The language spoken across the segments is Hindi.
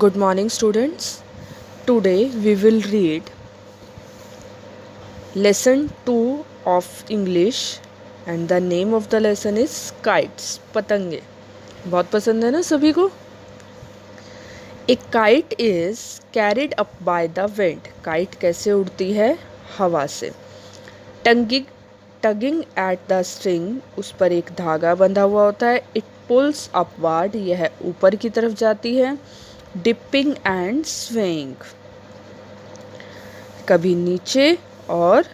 Good morning, students. Today we will read lesson 2 of English and the name of the lesson is kites. पतंगे बहुत पसंद है ना सभी को. A kite is carried up by the wind. Kite कैसे उड़ती है? हवा से. Tugging at the string, उस पर एक धागा बंधा हुआ होता है. It pulls upward, यह ऊपर की तरफ जाती है. Dipping and swaying, कभी नीचे और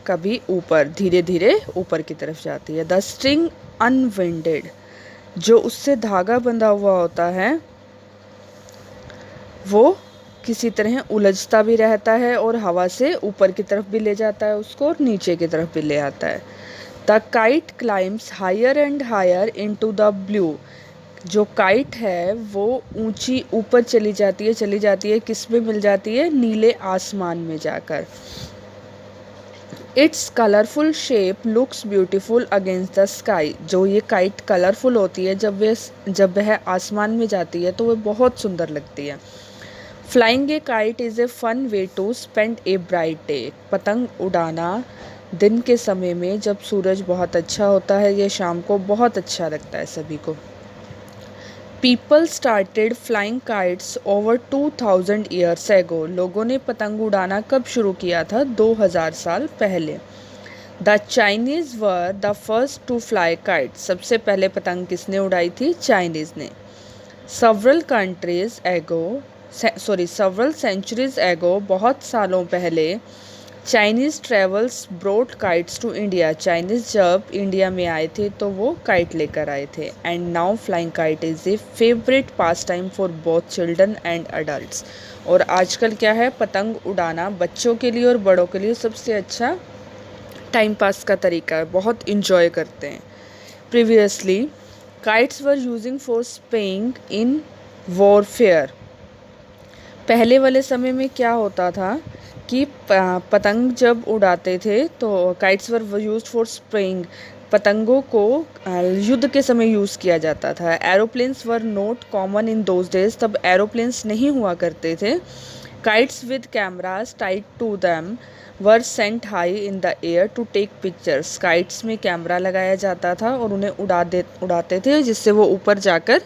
कभी ऊपर, धीरे धीरे ऊपर की तरफ जाती है. द स्ट्रिंग अनविंडेड, जो उससे धागा बंधा हुआ होता है वो किसी तरह उलझता भी रहता है और हवा से ऊपर की तरफ भी ले जाता है उसको और नीचे की तरफ भी ले आता है. The kite climbs higher and higher into the blue, जो काइट है वो ऊंची ऊपर चली जाती है किस में मिल जाती है? नीले आसमान में जाकर. It's colourful shape looks beautiful against the sky, जो ये काइट कलरफुल होती है जब वह आसमान में जाती है तो वह बहुत सुंदर लगती है. Flying a kite is a fun way to spend a bright day, पतंग उड़ाना दिन के समय में जब सूरज बहुत अच्छा होता है ये शाम को बहुत अच्छा लगता है सभी को. People started flying kites over 2000 years ago, लोगों ने पतंग उड़ाना कब शुरू किया था? 2000 साल पहले. The Chinese were the first to fly kites, सबसे पहले पतंग किसने उड़ाई थी? चाइनीज़ ने. सेवरल सेंचुरीज एगो, बहुत सालों पहले Chinese travels brought kites to India, Chinese जब इंडिया में आए थे तो वो काइट लेकर आए थे. And now flying kite is a favourite pastime for both children and adults, और आजकल क्या है, पतंग उड़ाना बच्चों के लिए और बड़ों के लिए सबसे अच्छा टाइम पास का तरीका है, बहुत इंजॉय करते हैं. Previously kites were using for spying in warfare, पहले वाले समय में क्या होता था कि पतंग जब उड़ाते थे तो kites were used for spraying, पतंगों को युद्ध के समय यूज़ किया जाता था. Aeroplanes were not common in those days, तब एरोप्लेन्स नहीं हुआ करते थे. Kites with cameras tied to them were sent high in the air to take pictures, kites में कैमरा लगाया जाता था और उन्हें उड़ाते थे जिससे वो ऊपर जाकर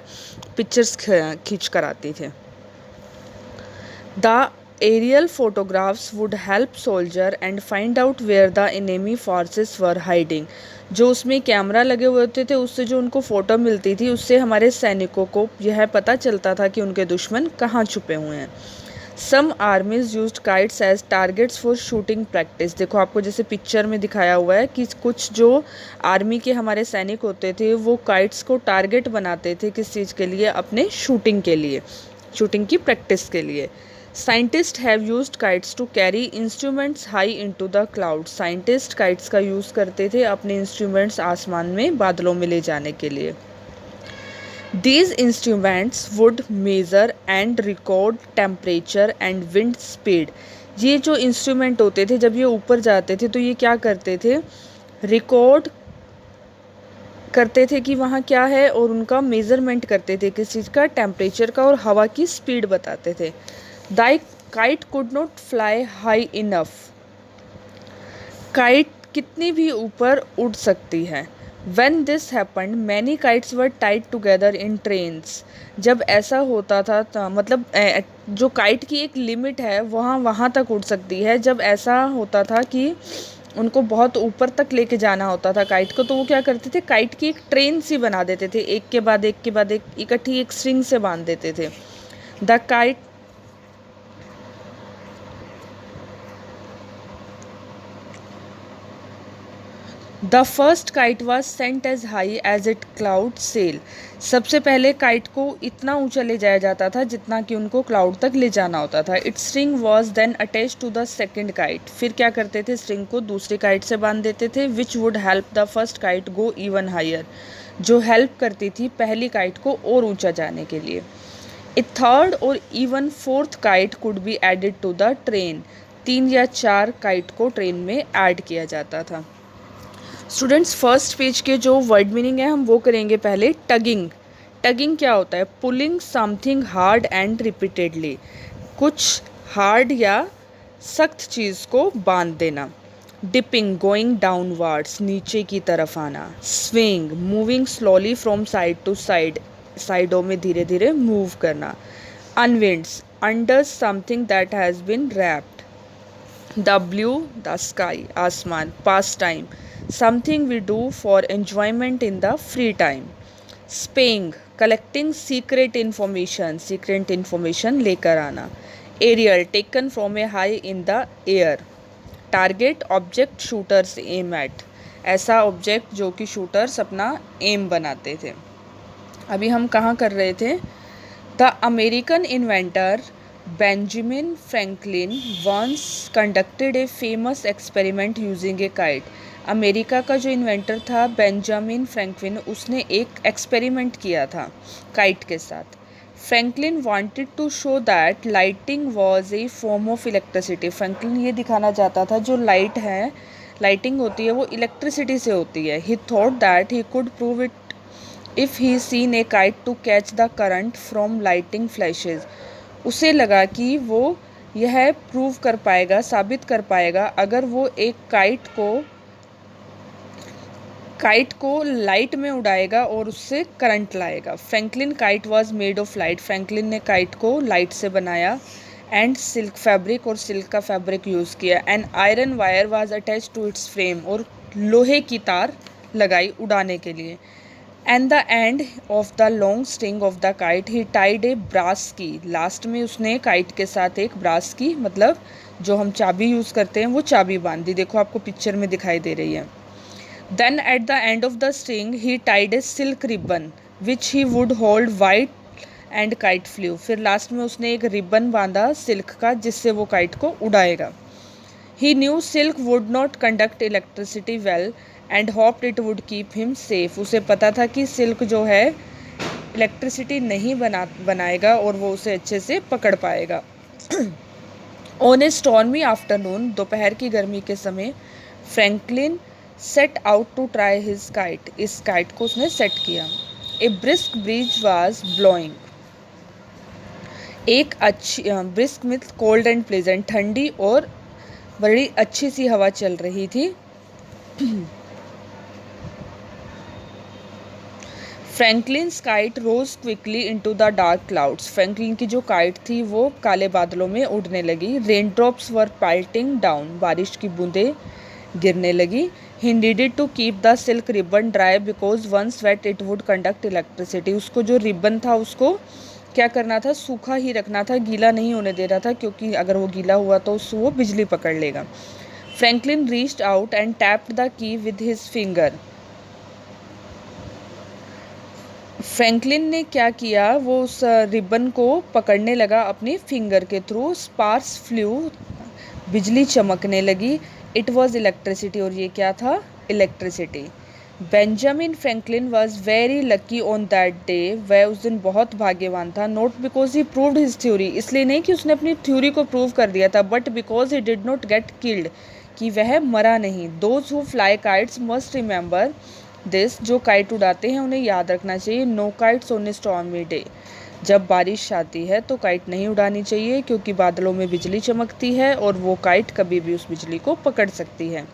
पिक्चर्स खींच कर आती थे. The aerial photographs would help soldier and find out where the enemy forces were hiding, जो उसमें कैमरा लगे हुए होते थे उससे जो उनको फ़ोटो मिलती थी उससे हमारे सैनिकों को यह पता चलता था कि उनके दुश्मन कहाँ छुपे हुए हैं. Some armies used kites as targets for shooting practice, देखो आपको जैसे पिक्चर में दिखाया हुआ है कि कुछ जो आर्मी के हमारे सैनिक होते थे वो काइट्स को टारगेट बनाते थे किस चीज़ के लिए? अपने शूटिंग के लिए, शूटिंग की प्रैक्टिस के लिए. Scientist have used kites to carry instruments high into the cloud, scientist kites का यूज़ करते थे अपने इंस्ट्रूमेंट्स आसमान में बादलों में ले जाने के लिए. These instruments would measure and record temperature and wind speed, ये जो इंस्ट्रूमेंट होते थे जब ये ऊपर जाते थे तो ये क्या करते थे? रिकॉर्ड करते थे कि वहाँ क्या है और उनका मेज़रमेंट करते थे किस चीज़ का? टेम्परेचर का, और हवा की स्पीड बताते थे. The kite could not fly high enough, kite कितनी भी ऊपर उड़ सकती है. When this happened, many kites were tied together in trains, जब ऐसा होता था तो मतलब जो काइट की एक लिमिट है वहाँ तक उड़ सकती है. जब ऐसा होता था कि उनको बहुत ऊपर तक लेके जाना होता था काइट को तो वो क्या करते थे? काइट की एक ट्रेन सी बना देते थे, एक के बाद एक इकट्ठी एक स्ट्रिंग से बांध देते थे. The kite the first kite was sent as high as it could sail, सबसे पहले काइट को इतना ऊंचा ले जाया जाता था जितना कि उनको क्लाउड तक ले जाना होता था. Its string was then attach to the second kite, फिर क्या करते थे? स्ट्रिंग को दूसरी काइट से बांध देते थे. Which would help the first kite go even higher, जो हेल्प करती थी पहली काइट को और ऊंचा जाने के लिए. ए थर्ड और even fourth kite could be added to the train, 3 या 4 काइट को ट्रेन में ऐड किया जाता था. स्टूडेंट्स फर्स्ट पेज के जो वर्ड मीनिंग है हम वो करेंगे पहले. टगिंग, टगिंग क्या होता है? Pulling something hard and repeatedly, कुछ हार्ड या सख्त चीज़ को बांध देना। डिपिंग, गोइंग डाउनवर्ड्स, नीचे की तरफ आना। Swing, moving slowly from side to side, साइडों में धीरे धीरे मूव करना। Unwinds, under something that has been wrapped. The blue, the sky, आसमान। Pastime, something we do for enjoyment in the free time. Spying, collecting secret information लेकर आना। Aerial, taken from a high in the air. Target, object shooters aim at, ऐसा ऑब्जेक्ट जो कि शूटर्स अपना एम बनाते थे। अभी हम कहाँ कर रहे थे? The American inventor Benjamin Franklin once conducted a famous experiment using a kite. America का जो इन्वेंटर था बेंजामिन फ्रैंकलिन, उसने एक एक्सपेरिमेंट किया था काइट के साथ। Franklin wanted to show that lighting was a form of electricity. Franklin ये दिखाना चाहता था जो लाइटिंग होती है वो इलेक्ट्रिसिटी से होती है। He thought that he could prove it if he sent a kite to catch the current from lighting flashes. उसे लगा कि वो यह प्रूव कर पाएगा, साबित कर पाएगा, अगर वो एक काइट को लाइट में उड़ाएगा और उससे करंट लाएगा। Franklin kite was made of light, Franklin ने काइट को लाइट से बनाया। एंड सिल्क फैब्रिक, और सिल्क का फैब्रिक यूज़ किया। And iron wire was attach to its frame, और लोहे की तार लगाई उड़ाने के लिए। And the end of the long string of the kite he tied a brass key, last में उसने काइट के साथ एक ब्रास की, मतलब जो हम चाबी यूज़ करते हैं वो चाबी बांध दी। देखो आपको पिक्चर में दिखाई दे रही है। Then at the end of the string he tied a silk ribbon which he would hold white and kite flew. फिर लास्ट में उसने एक रिबन बांधा सिल्क का जिससे वो काइट को उड़ाएगा। He knew silk would not conduct electricity well and hoped it would keep him safe. उसे पता था कि सिल्क जो है इलेक्ट्रिसिटी नहीं बनाएगा और वो उसे अच्छे से पकड़ पाएगा। On a stormy afternoon, दोपहर की गर्मी के समय, Franklin set out to try his kite, इस काइट को उसने सेट किया। A brisk breeze was blowing, एक अच्छी brisk means cold and pleasant, ठंडी और बड़ी अच्छी सी हवा चल रही थी। Franklin's kite rose quickly into the dark clouds, Franklin की जो काइट थी वो काले बादलों में उड़ने लगी। रेन ड्रॉप्स वर पाइल्टिंग डाउन, बारिश की बूंदें गिरने लगी। He needed to keep the silk ribbon dry because once wet it would conduct electricity. उसको जो रिबन था उसको क्या करना था? सूखा ही रखना था, गीला नहीं होने दे रहा था, क्योंकि अगर वो गीला हुआ तो वो बिजली पकड़ लेगा। Franklin reached out and tapped the key with his finger. Franklin ने क्या किया? वो उस रिबन को पकड़ने लगा अपनी फिंगर के थ्रू। स्पार्क्स फ्लू, बिजली चमकने लगी। इट वॉज इलेक्ट्रिसिटी, और ये क्या था? Electricity. Benjamin Franklin was very lucky on that day, वह उस दिन बहुत भाग्यवान था। Not because he proved his theory, इसलिए नहीं कि उसने अपनी थ्योरी को प्रूव कर दिया था, but because he did not get killed, कि वह मरा नहीं। Those who fly kites must remember this, जो काइट उड़ाते हैं उन्हें याद रखना चाहिए। No kites on a stormy day, जब बारिश आती है तो काइट नहीं उड़ानी चाहिए, क्योंकि बादलों में बिजली चमकती है और वो काइट कभी भी उस बिजली को पकड़ सकती है।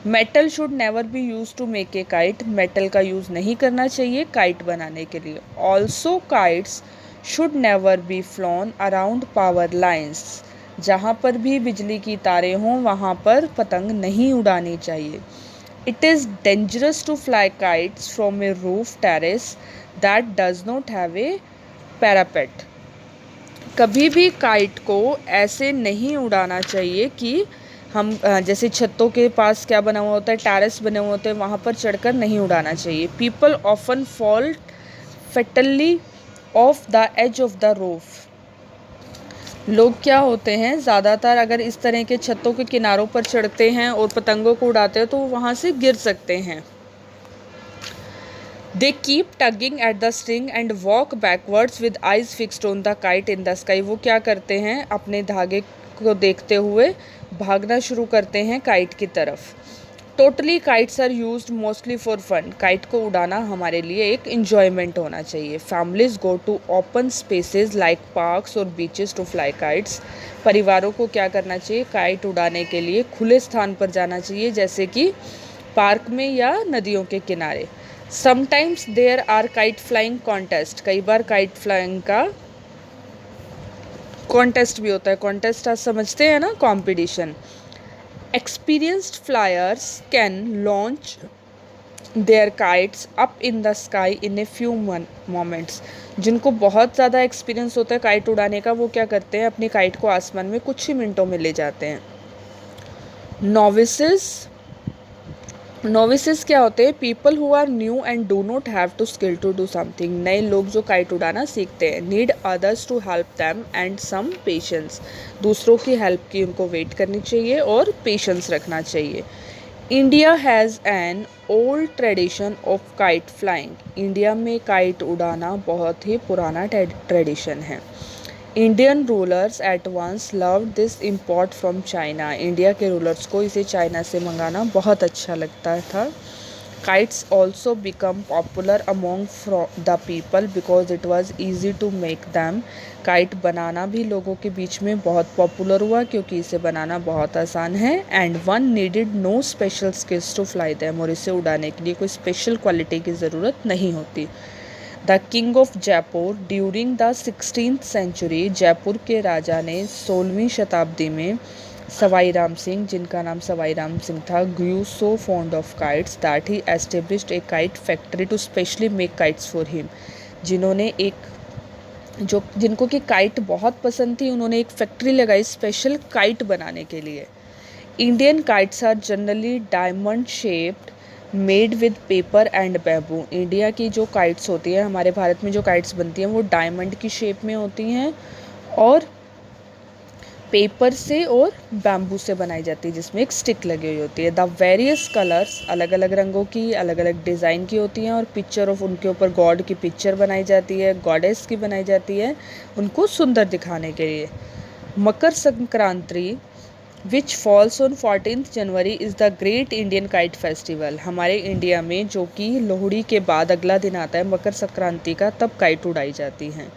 Metal should never be use to make a kite, metal का यूज़ नहीं करना चाहिए काइट बनाने के लिए। Also kites should never be flown around power lines, जहाँ पर भी बिजली की तारें हों वहाँ पर पतंग नहीं उड़ानी चाहिए। It is dangerous to fly kites from a roof terrace that does not have a parapet, कभी भी काइट को ऐसे नहीं उड़ाना चाहिए कि हम जैसे छतों के पास क्या बना हुआ होता है, टेरेस बने हुए होते हैं, वहाँ पर चढ़कर नहीं उड़ाना चाहिए। People often fall fatally off the edge of the roof, लोग क्या होते हैं ज़्यादातर अगर इस तरह के छतों के किनारों पर चढ़ते हैं और पतंगों को उड़ाते हैं तो वहाँ से गिर सकते हैं। They keep tugging at the string and walk backwards with eyes fixed on the kite in the sky. वो क्या करते हैं? अपने धागे को देखते हुए भागना शुरू करते हैं काइट की तरफ। Totally kites are used mostly for fun. Kite को उड़ाना हमारे लिए एक इंजॉयमेंट होना चाहिए। Families go to open spaces like parks और बीचेस टू फ्लाई काइट्स। परिवारों को क्या करना चाहिए? काइट उड़ाने के लिए खुले स्थान पर जाना चाहिए, जैसे कि पार्क में या नदियों के किनारे। Sometimes there are kite flying contest. कई बार काइट फ्लाइंग का कॉन्टेस्ट भी होता है। कॉन्टेस्ट आप समझते हैं ना, competition. Experienced flyers can launch their kites up in the sky in a few moments. जिनको बहुत ज़्यादा एक्सपीरियंस होता है काइट उड़ाने का, वो क्या करते हैं? अपनी काइट को आसमान में कुछ ही मिनटों में ले जाते हैं। नोविसेस क्या होते हैं? People who are new and do not have to skill to do something. नए लोग जो काइट उड़ाना सीखते हैं। Need others to help them and some patience. दूसरों की हेल्प की उनको वेट करनी चाहिए और पेशेंस रखना चाहिए। India has an old tradition of kite flying. India में काइट उड़ाना बहुत ही पुराना ट्रेडिशन है। Indian rulers at once love this import from China. India के रूलर्स को इसे चाइना से मंगाना बहुत अच्छा लगता था। Kites also become popular among the people because it was easy to make them. Kite बनाना भी लोगों के बीच में बहुत पॉपुलर हुआ क्योंकि इसे बनाना बहुत आसान है। And one needed no special skills to fly them. और इसे उड़ाने के लिए कोई स्पेशल क्वालिटी की ज़रूरत नहीं होती। The king of Jaipur during the 16th century. Jaipur के राजा ने 16वीं शताब्दी में सवाई राम सिंह, जिनका नाम सवाई राम सिंह था, grew so fond of kites that he established a kite factory to specially make kites for him. जिन्होंने जिनको कि काइट बहुत पसंद थी, उन्होंने एक फैक्ट्री लगाई स्पेशल काइट बनाने के लिए। Indian kites are generally diamond shaped made with paper and bamboo. India की जो काइट्स होती है, हमारे भारत में जो काइट्स बनती हैं, वो डायमंड की शेप में होती हैं और पेपर से और बैम्बू से बनाई जाती है, जिसमें एक स्टिक लगी हुई होती है। द वेरियस कलर्स, अलग अलग रंगों की, अलग अलग डिज़ाइन की होती हैं और पिक्चर ऑफ, उनके ऊपर गॉड की पिक्चर बनाई जाती है, गॉडेस की बनाई जाती है, उनको सुंदर दिखाने के लिए। Makar Sankranti which falls on 14th January is the great Indian kite festival. हमारे इंडिया में जो कि लोहड़ी के बाद अगला दिन आता है मकर संक्रांति का, तब काइट उड़ाई जाती हैं।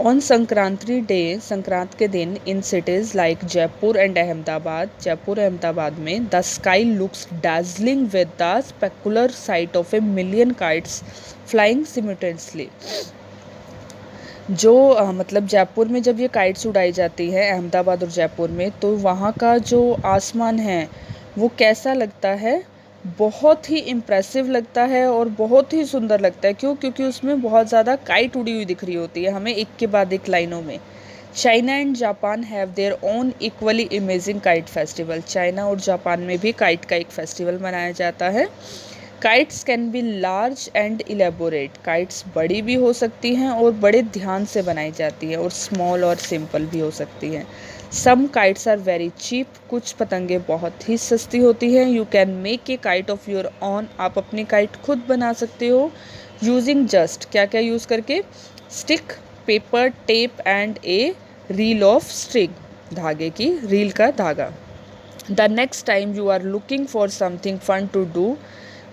ऑन संक्रांति डे, संक्रांत के दिन, in cities like Jaipur and Ahmedabad, Jaipur Ahmedabad में, the sky looks dazzling with the spectacular sight of a million kites flying simultaneously. जो मतलब जयपुर में जब ये काइट्स उड़ाई जाती है, अहमदाबाद और जयपुर में, तो वहाँ का जो आसमान है वो कैसा लगता है? बहुत ही इम्प्रेसिव लगता है और बहुत ही सुंदर लगता है। क्यों? क्योंकि उसमें बहुत ज़्यादा काइट उड़ी हुई दिख रही होती है हमें, एक के बाद एक लाइनों में। China and Japan have their own equally amazing kite festival. China और जापान में भी काइट का एक फेस्टिवल मनाया जाता है। Kites can be large and elaborate. Kites बड़ी भी हो सकती हैं और बड़े ध्यान से बनाई जाती है, और स्मॉल और सिंपल भी हो सकती हैं। सम काइट्स आर वेरी चीप। कुछ पतंगे बहुत ही सस्ती होती हैं। You can make a kite of your own. आप अपनी काइट खुद बना सकते हो यूजिंग जस्ट, क्या क्या यूज़ करके? Stick, paper, tape and a reel of string. धागे की, रील का धागा। The next time you are looking for something fun to do,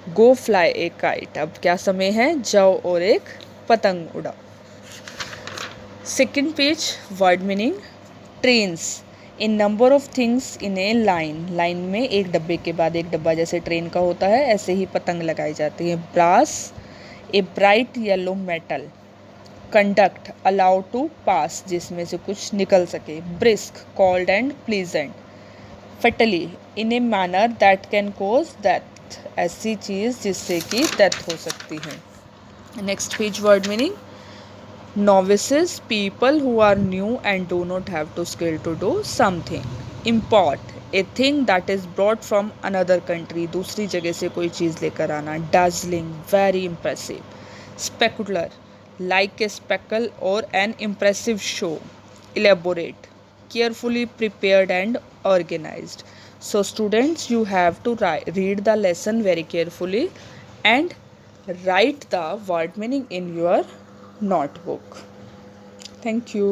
go fly a kite. अब क्या समय है? जाओ और एक पतंग उड़ाओ। Second page, word meaning. Trains, in number of things in a line. Line में एक डब्बे के बाद एक डब्बा, जैसे ट्रेन का होता है, ऐसे ही पतंग लगाई जाती है। Brass, a bright yellow metal. Conduct, allow to pass, जिसमें से कुछ निकल सके। Brisk, cold and pleasant. Fatally, in a manner that can cause death, ऐसी चीज़ जिससे कि डेथ हो सकती है। Next page, word meaning. Novices, people who are new and do not have to skill to do something. Import, a thing that is brought from another country, दूसरी जगह से कोई चीज़ लेकर आना। Dazzling, very impressive. Spectacular, like a spectacle or an impressive show. Elaborate, carefully prepared and organized. So students, you have to read the lesson very carefully and write the word meaning in your notebook. Thank you.